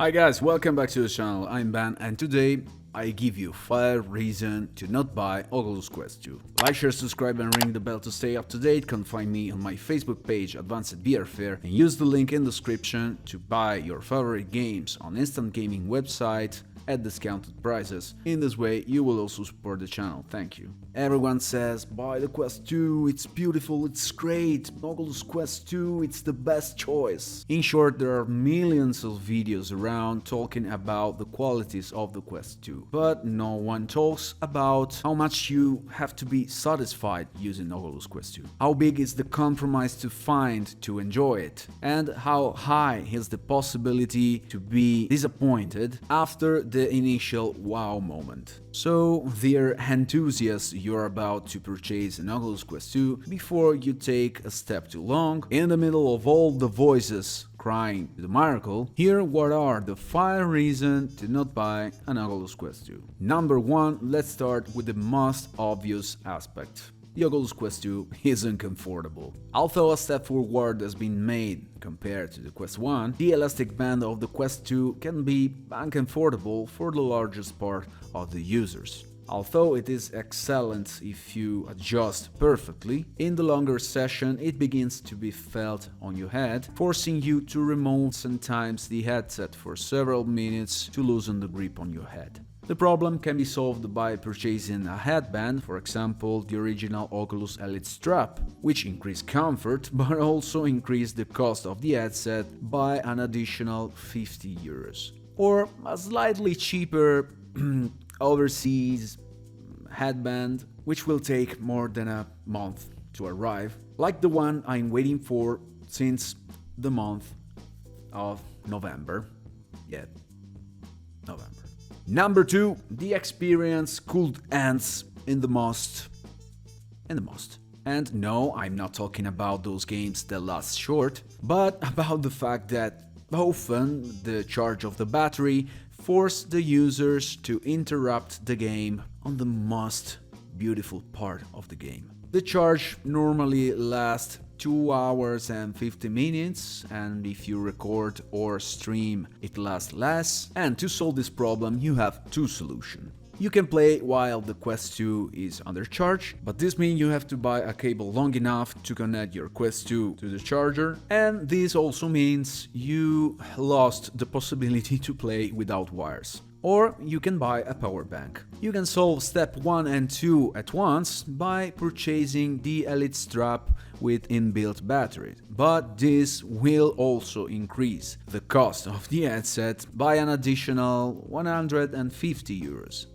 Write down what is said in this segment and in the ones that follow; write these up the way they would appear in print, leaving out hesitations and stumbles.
Hi guys, welcome back to the channel. I'm Ben and today I give you 5 reasons to not buy Oculus Quest 2. Like, share, subscribe and ring the bell to stay up to date. Can find me on my Facebook page Advanced VR Fair and use the link in the description to buy your favorite games on instant gaming website at discounted prices. In this way you will also support the channel. Thank you. Everyone says buy the Quest 2, it's beautiful, it's great, Oculus Quest 2, it's the best choice. In short, there are millions of videos around talking about the qualities of the Quest 2, but no one talks about how much you have to be satisfied using Oculus Quest 2. How big is the compromise to find to enjoy it, and how high is the possibility to be disappointed after the initial wow moment. So, dear enthusiasts, you're about to purchase an Oculus Quest 2 before you take a step too long, in the middle of all the voices crying the miracle, here what are the 5 reasons to not buy an Oculus Quest 2. Number 1, let's start with the most obvious aspect. The Oculus Quest 2 isn't comfortable. Although a step forward has been made compared to the Quest 1, the elastic band of the Quest 2 can be uncomfortable for the largest part of the users. Although it is excellent if you adjust perfectly, in the longer session it begins to be felt on your head, forcing you to remove sometimes the headset for several minutes to loosen the grip on your head. The problem can be solved by purchasing a headband, for example the original Oculus Elite strap, which increase comfort but also increase the cost of the headset by an additional 50 euros. Or a slightly cheaper overseas headband, which will take more than a month to arrive, like the one I'm waiting for since the month of November. November. Number 2, the experience could end in the most. And no, I'm not talking about those games that last short, but about the fact that often the charge of the battery force the users to interrupt the game on the most beautiful part of the game. The charge normally lasts 2 hours and 50 minutes, and if you record or stream it lasts less. And to solve this problem you have 2 solutions. You can play while the Quest 2 is under charge, but this means you have to buy a cable long enough to connect your Quest 2 to the charger, and this also means you lost the possibility to play without wires. Or you can buy a power bank. You can solve step 1 and 2 at once by purchasing the Elite strap with inbuilt battery, but this will also increase the cost of the headset by an additional 150 euros.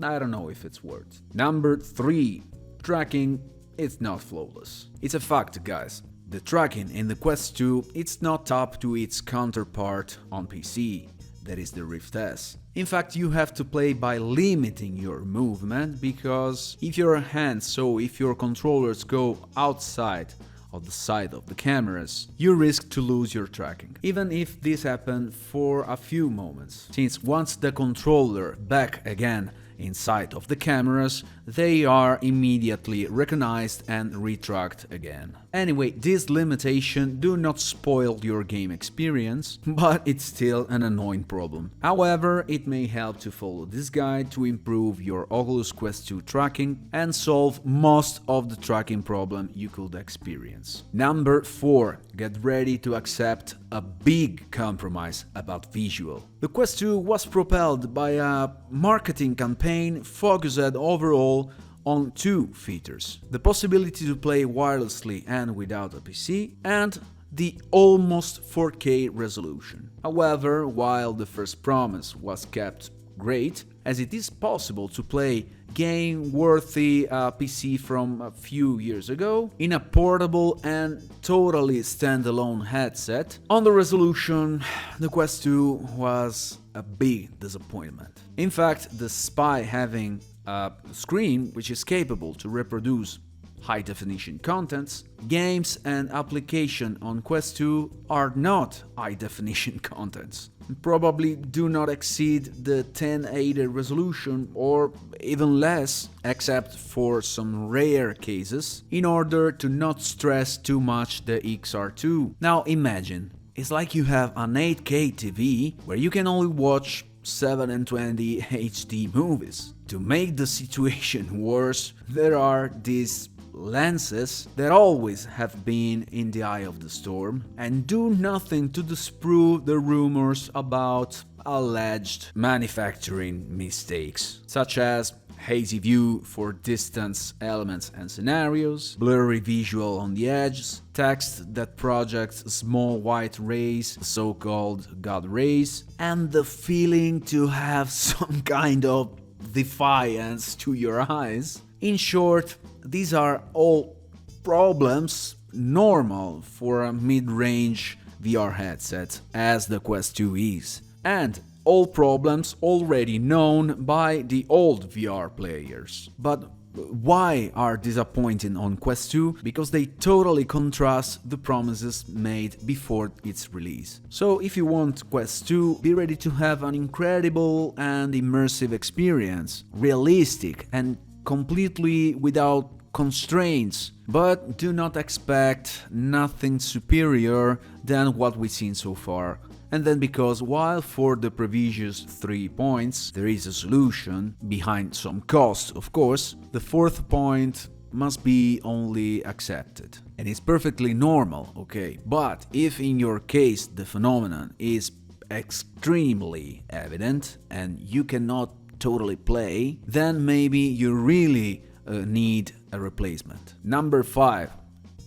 I don't know if it's worth. Number 3, tracking is not flawless. It's a fact, guys. The tracking in the Quest 2 it's not up to its counterpart on PC. That is the Rift S. In fact, you have to play by limiting your movement, because if your controllers go outside of the side of the cameras, you risk to lose your tracking, even if this happens for a few moments, since once the controller back again inside of the cameras, they are immediately recognized and retracked again. Anyway, this limitation do not spoil your game experience, but it's still an annoying problem. However, it may help to follow this guide to improve your Oculus Quest 2 tracking and solve most of the tracking problem you could experience. Number 4, get ready to accept a big compromise about visual. The Quest 2 was propelled by a marketing campaign focused overall on 2 features: the possibility to play wirelessly and without a PC, and the almost 4K resolution. However, while the first promise was kept great, as it is possible to play game-worthy PC from a few years ago in a portable and totally standalone headset, on the resolution the Quest 2 was a big disappointment. In fact, despite having a screen which is capable to reproduce high-definition contents, games and applications on Quest 2 are not high-definition contents. Probably do not exceed the 1080 resolution or even less, except for some rare cases, in order to not stress too much the XR2. Now imagine It's like you have an 8K TV where you can only watch 720 HD movies. To make the situation worse, there are these lenses that always have been in the eye of the storm and do nothing to disprove the rumors about alleged manufacturing mistakes, such as hazy view for distance elements and scenarios, blurry visual on the edges, text that projects small white rays, so-called God rays, and the feeling to have some kind of defiance to your eyes. In short, these are all problems normal for a mid-range VR headset, as the Quest 2 is, and all problems already known by the old VR players. But why are disappointing on Quest 2? Because they totally contrast the promises made before its release. So if you want Quest 2, be ready to have an incredible and immersive experience, realistic and completely without constraints, but do not expect nothing superior than what we've seen so far. And then because while for the previous 3 points there is a solution, behind some cost of course, the fourth point must be only accepted. And it's perfectly normal, okay? But if in your case the phenomenon is extremely evident and you cannot totally play, then maybe you really need a replacement. Number 5.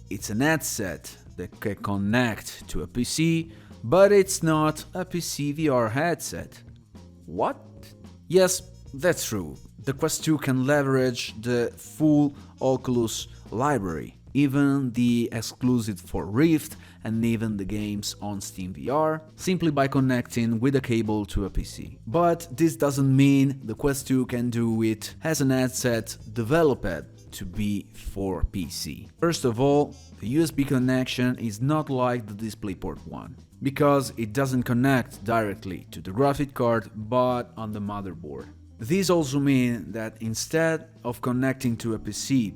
It's an headset that can connect to a PC, but it's not a PC VR headset. What? Yes, that's true. The Quest 2 can leverage the full Oculus library, even the exclusive for Rift and even the games on Steam VR, simply by connecting with a cable to a PC. But this doesn't mean the Quest 2 can do it as an headset developed to be for PC. First of all, the USB connection is not like the DisplayPort one, because it doesn't connect directly to the graphic card but on the motherboard. This also means that instead of connecting to a PC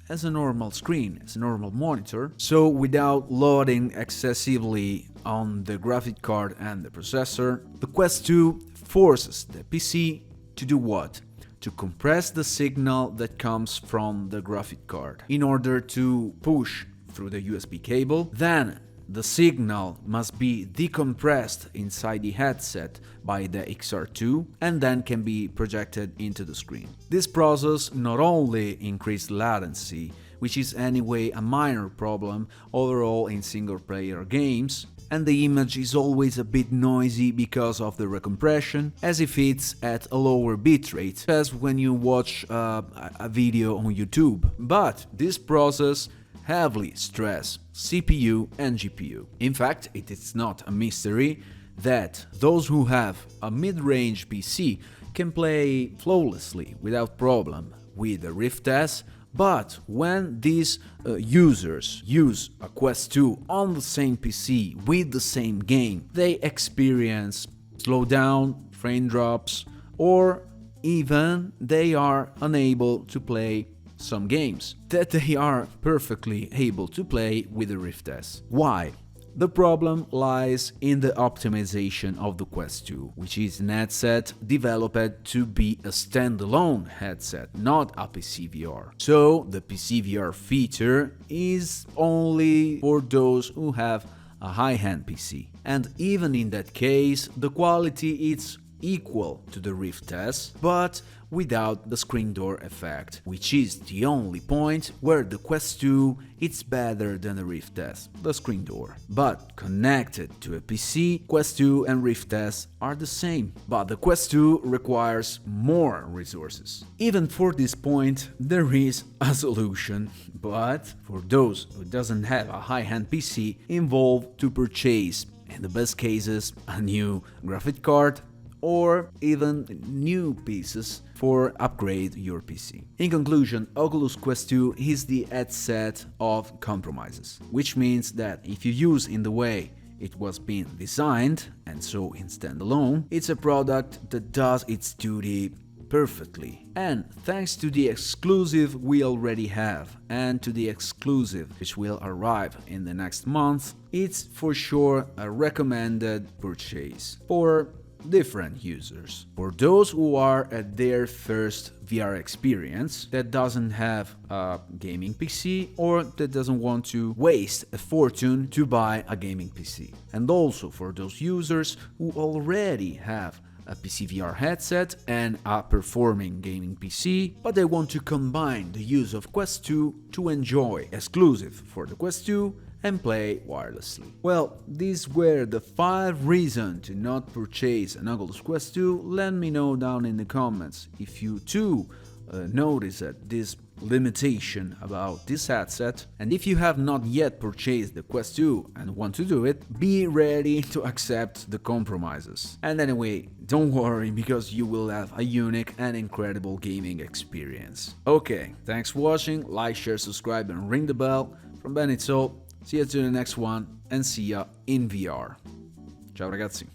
as a normal screen, as a normal monitor, so without loading excessively on the graphic card and the processor, the Quest 2 forces the PC to do what? To compress the signal that comes from the graphic card in order to push through the USB cable. Then the signal must be decompressed inside the headset by the XR2 and then can be projected into the screen. This process not only increases latency, which is anyway a minor problem overall in single-player games, and the image is always a bit noisy because of the recompression, as if it's at a lower bitrate, as when you watch a video on YouTube. But this process heavily stress CPU and GPU. In fact, it is not a mystery that those who have a mid-range PC can play flawlessly without problem with the Rift S, but when these users use a Quest 2 on the same PC with the same game, they experience slowdown, frame drops, or even they are unable to play some games that they are perfectly able to play with the Rift S. Why? The problem lies in the optimization of the Quest 2, which is an headset developed to be a standalone headset, not a PC VR. So the PC VR feature is only for those who have a high-end PC. And even in that case, the quality is equal to the Rift S, but without the screen door effect, which is the only point where the Quest 2 is better than the Rift S, the screen door. But connected to a PC, Quest 2 and Rift S are the same, but the Quest 2 requires more resources. Even for this point, there is a solution, but for those who doesn't have a high-end PC, involve to purchase, in the best cases, a new graphic card, or even new pieces for upgrade your PC. In conclusion, Oculus Quest 2 is the headset of compromises, which means that if you use in the way it was being designed, and so in standalone, it's a product that does its duty perfectly. And thanks to the exclusive we already have, and to the exclusive which will arrive in the next month, it's for sure a recommended purchase for different users. For those who are at their first VR experience, that doesn't have a gaming PC or that doesn't want to waste a fortune to buy a gaming PC. And also for those users who already have a PC VR headset and a performing gaming PC, but they want to combine the use of Quest 2 to enjoy exclusive for the Quest 2 and play wirelessly. Well, these were the 5 reasons to not purchase an Oculus Quest 2. Let me know down in the comments if you too notice this limitation about this headset, and if you have not yet purchased the Quest 2 and want to do it, be ready to accept the compromises. And anyway, don't worry, because you will have a unique and incredible gaming experience. Okay, thanks for watching, like, share, subscribe and ring the bell. From Ben it's all, see you to the next one and see ya in VR. Ciao ragazzi.